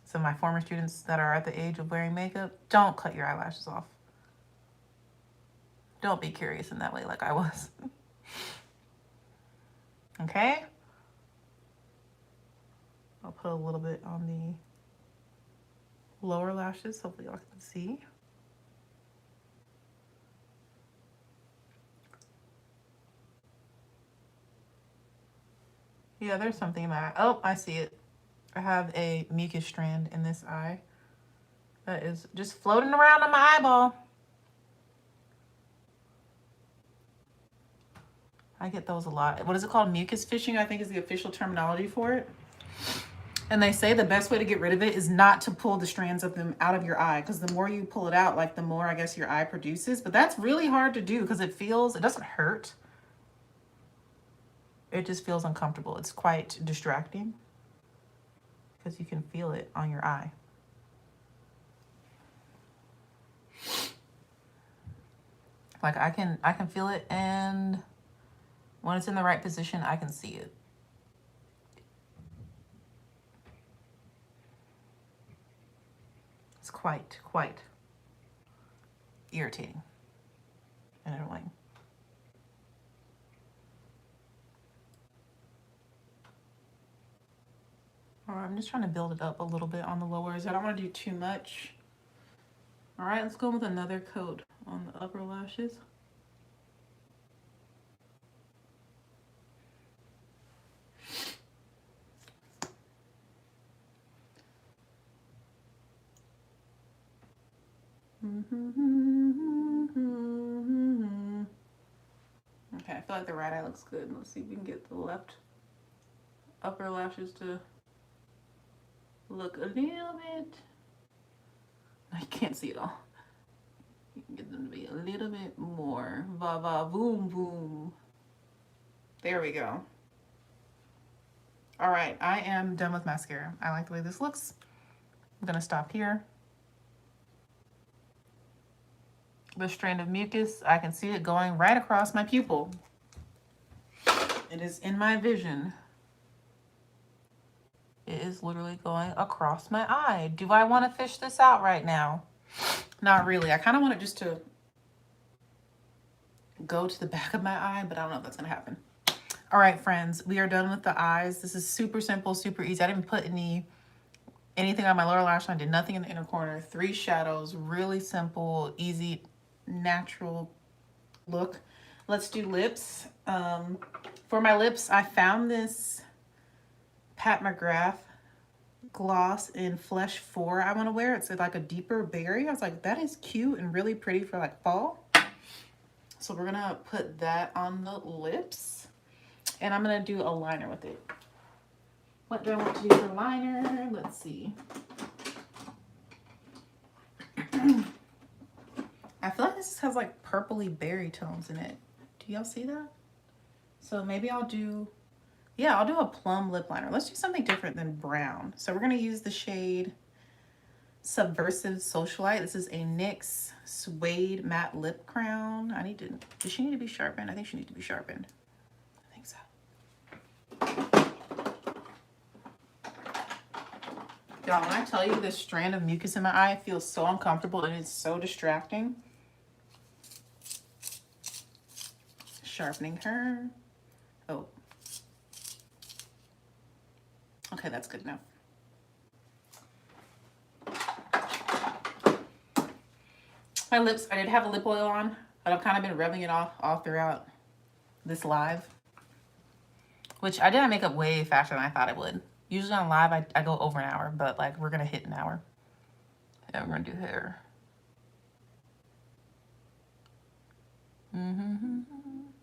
some of my former students that are at the age of wearing makeup, don't cut your eyelashes off. Don't be curious in that way like I was. Okay? I'll put a little bit on the lower lashes, hopefully y'all can see. Yeah, there's something in my eye. Oh, I see it. I have a mucus strand in this eye that is just floating around on my eyeball. I get those a lot. What is it called? Mucus fishing, I think is the official terminology for it. And they say the best way to get rid of it is not to pull the strands of them out of your eye, because the more you pull it out, like the more I guess your eye produces. But that's really hard to do because it doesn't hurt. It just feels uncomfortable. It's quite distracting because you can feel it on your eye. Like I can feel it, and when it's in the right position, I can see it. It's quite irritating and annoying. All right, I'm just trying to build it up a little bit on the lowers. I don't want to do too much. All right, let's go with another coat on the upper lashes. Okay, I feel like the right eye looks good. Let's see if we can get the left upper lashes to look a little bit. I can't see it all. You can get them to be a little bit more. Va va boom boom. There we go. All right, I am done with mascara. I like the way this looks. I'm gonna stop here. The strand of mucus, I can see it going right across my pupil. It is in my vision. It is literally going across my eye. Do I want to fish this out right now? Not really. I kind of want it just to go to the back of my eye, but I don't know if that's going to happen. All right, friends, we are done with the eyes. This is super simple, super easy. I didn't put anything on my lower lash line. I did nothing in the inner corner. 3 shadows, really simple, easy, natural look. Let's do lips. For my lips, I found this Pat McGrath gloss in Flesh 4 I want to wear. It's like a deeper berry. I was like, that is cute and really pretty for like fall. So we're gonna put that on the lips, and I'm gonna do a liner with it. What do I want to do for liner? Let's see. I feel like this has like purpley berry tones in it. Do y'all see that? So maybe I'll do a plum lip liner. Let's do something different than brown. So we're gonna use the shade Subversive Socialite. This is a NYX Suede Matte Lip Crown. Does she need to be sharpened? I think she needs to be sharpened. I think so. Y'all, when I tell you this strand of mucus in my eye feels so uncomfortable and it's so distracting. Sharpening her. Oh. Okay, that's good enough. My lips, I did have a lip oil on, but I've kind of been rubbing it off all throughout this live, which I did my makeup way faster than I thought it would. Usually on live, I go over an hour, but like we're gonna hit an hour. And we're gonna do hair.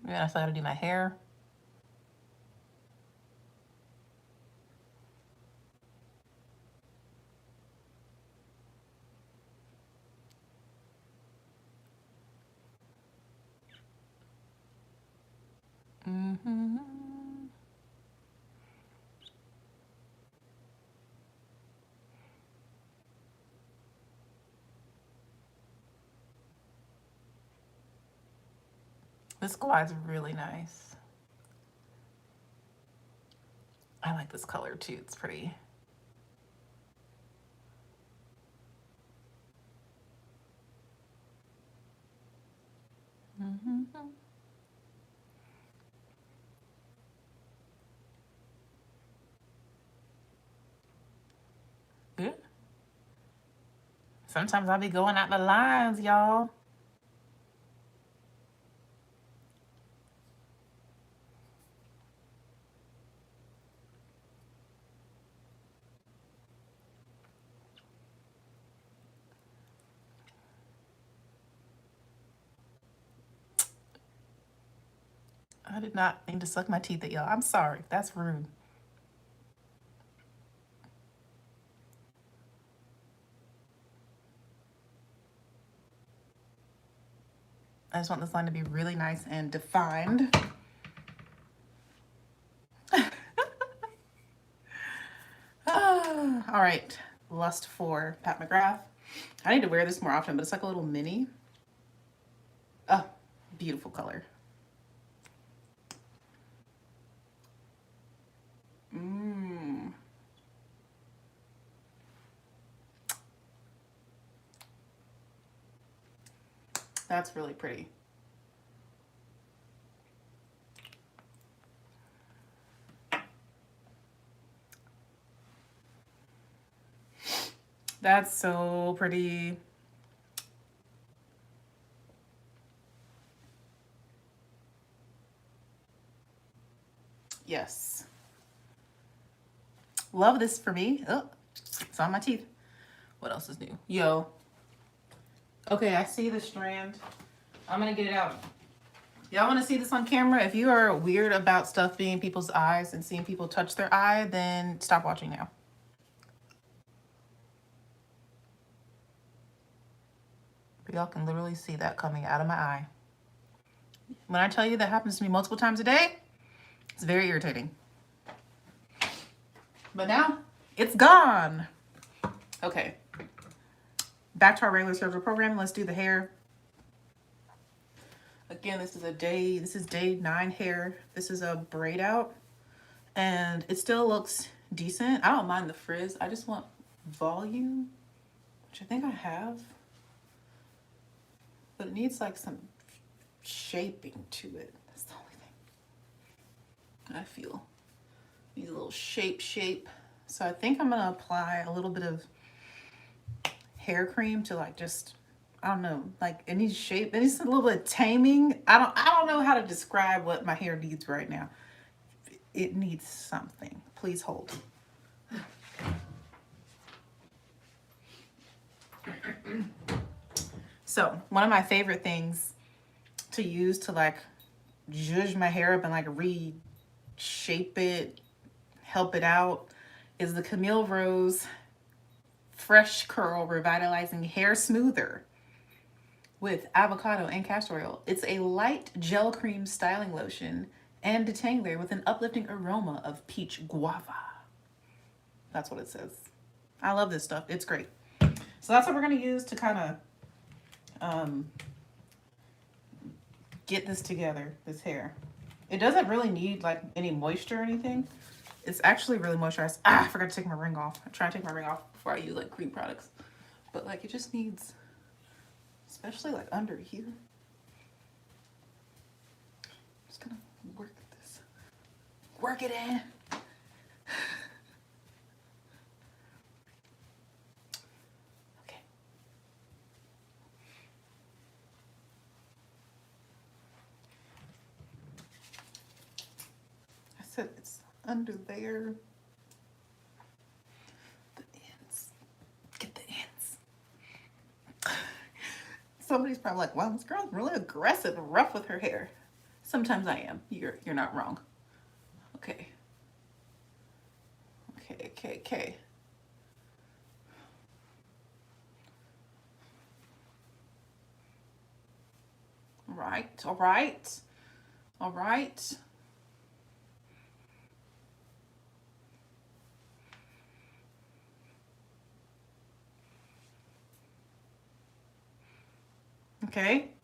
Yeah, I still gotta do my hair. This glide's really nice. I like this color too. It's pretty. Good. Sometimes I'll be going out the lines, y'all. I did not mean to suck my teeth at y'all. I'm sorry. That's rude. I just want this line to be really nice and defined. All right, Lust 4, Pat McGrath. I need to wear this more often, but it's like a little mini. Oh, beautiful color. That's really pretty. That's so pretty. Yes. Love this for me. Oh, it's on my teeth. What else is new? Yo. Okay, I see the strand. I'm gonna get it out. Y'all want to see this on camera? If you are weird about stuff being in people's eyes and seeing people touch their eye, then stop watching now. Y'all can literally see that coming out of my eye. When I tell you that happens to me multiple times a day, it's very irritating. But now, it's gone. Okay. Back to our regular schedule program. Let's do the hair. Again, this is day 9 hair. This is a braid out. And it still looks decent. I don't mind the frizz. I just want volume, which I think I have. But it needs like some shaping to it. That's the only thing I feel. Needs a little shape. So I think I'm gonna apply a little bit of hair cream to like just, I don't know, like it needs shape. It needs a little bit of taming. I don't know how to describe what my hair needs right now. It needs something. Please hold. So one of my favorite things to use to like zhuzh my hair up and like reshape it, help it out, is the Camille Rose Fresh Curl Revitalizing Hair Smoother with avocado and castor oil. It's a light gel cream styling lotion and detangler with an uplifting aroma of peach guava. That's what it says. I love this stuff. It's great. So that's what we're going to use to kind of get this together, this hair. It doesn't really need like any moisture or anything. It's actually really moisturized. I forgot to take my ring off. I try to take my ring off before I use like cream products. But like it just needs, especially like under here. I'm just gonna work this. Work it in. Okay. I said it's under there. The ends. Get the ends. Somebody's probably like, wow, this girl's really aggressive and rough with her hair. Sometimes I am. You're not wrong. Okay. Okay. All right.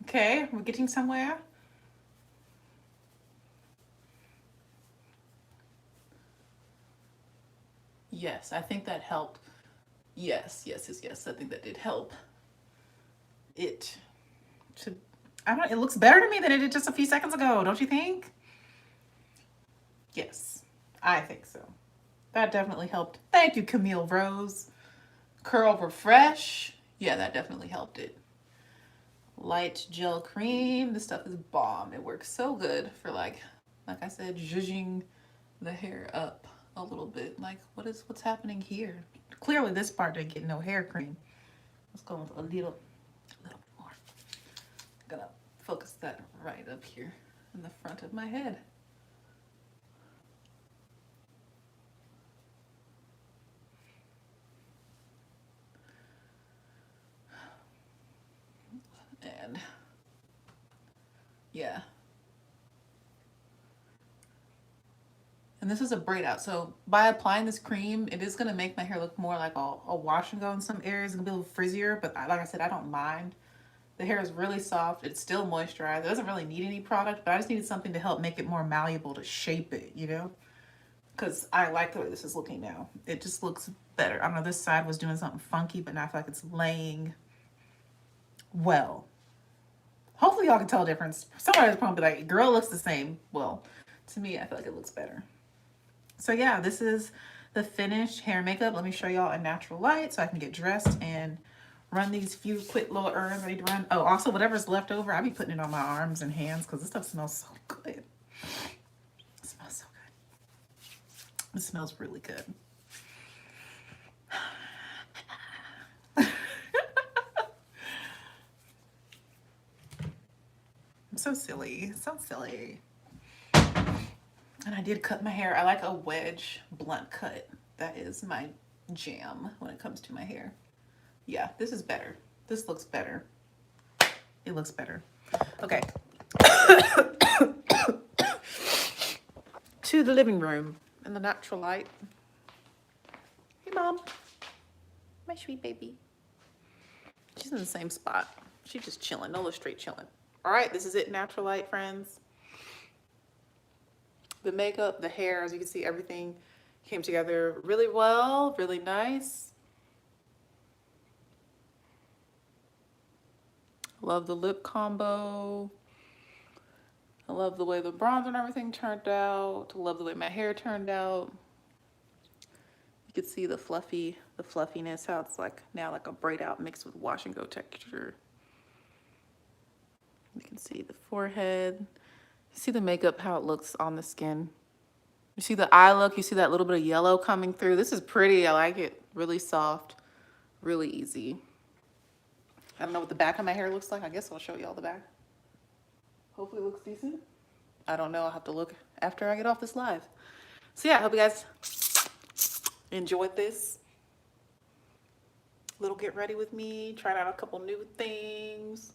Okay, we're getting somewhere. Yes, I think that helped. Yes. I think that did help. It looks better to me than it did just a few seconds ago, don't you think? Yes, I think so. That definitely helped. Thank you, Camille Rose. Curl Refresh. Yeah, that definitely helped it. Light gel cream. This stuff is bomb. It works so good for like I said, zhuzhing the hair up a little bit. Like what's happening here? Clearly this part didn't get no hair cream. Let's go with a little bit more. I'm gonna focus that right up here. in the front of my head. And yeah. And this is a braid out. So by applying this cream, it is going to make my hair look more like a wash and go in some areas. It's going to be a little frizzier, but like I said, I don't mind. The hair is really soft. It's still moisturized. It doesn't really need any product, but I just needed something to help make it more malleable, to shape it, you know? Because I like the way this is looking now. It just looks better. I don't know, this side was doing something funky, but now I feel like it's laying well. Hopefully y'all can tell a difference. Somebody's probably like, girl, looks the same. Well, to me, I feel like it looks better. So yeah, this is the finished hair and makeup. Let me show y'all a natural light so I can get dressed and run these few quick little errands I need to run. Oh, also whatever's left over, I'll be putting it on my arms and hands because this stuff smells so good. It smells so good. It smells really good. I'm so silly, so silly. And I did cut my hair. I like a wedge blunt cut. That is my jam when it comes to my hair. Yeah, this is better. This looks better. It looks better. Okay. To the living room in the natural light. Hey, Mom. My sweet baby. She's in the same spot. She's just chilling. Nola straight chilling. All right, this is it, natural light, friends. The makeup, the hair, as you can see, everything came together really well, really nice. Love the lip combo. I love the way the bronzer and everything turned out. I love the way my hair turned out. You can see the fluffiness, how it's like now like a braid out mixed with wash and go texture. You can see the forehead. You see the makeup, how it looks on the skin. You see the eye look, you see that little bit of yellow coming through. This is pretty, I like it. Really soft, really easy. I don't know what the back of my hair looks like. I guess I'll show y'all the back. Hopefully it looks decent. I don't know, I'll have to look after I get off this live. So yeah, I hope you guys enjoyed this little get ready with me. Tried out a couple new things,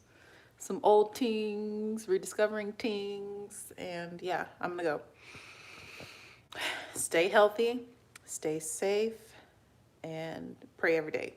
some old Tings, rediscovering Tings, and yeah, I'm gonna go. Stay healthy, stay safe, and pray every day.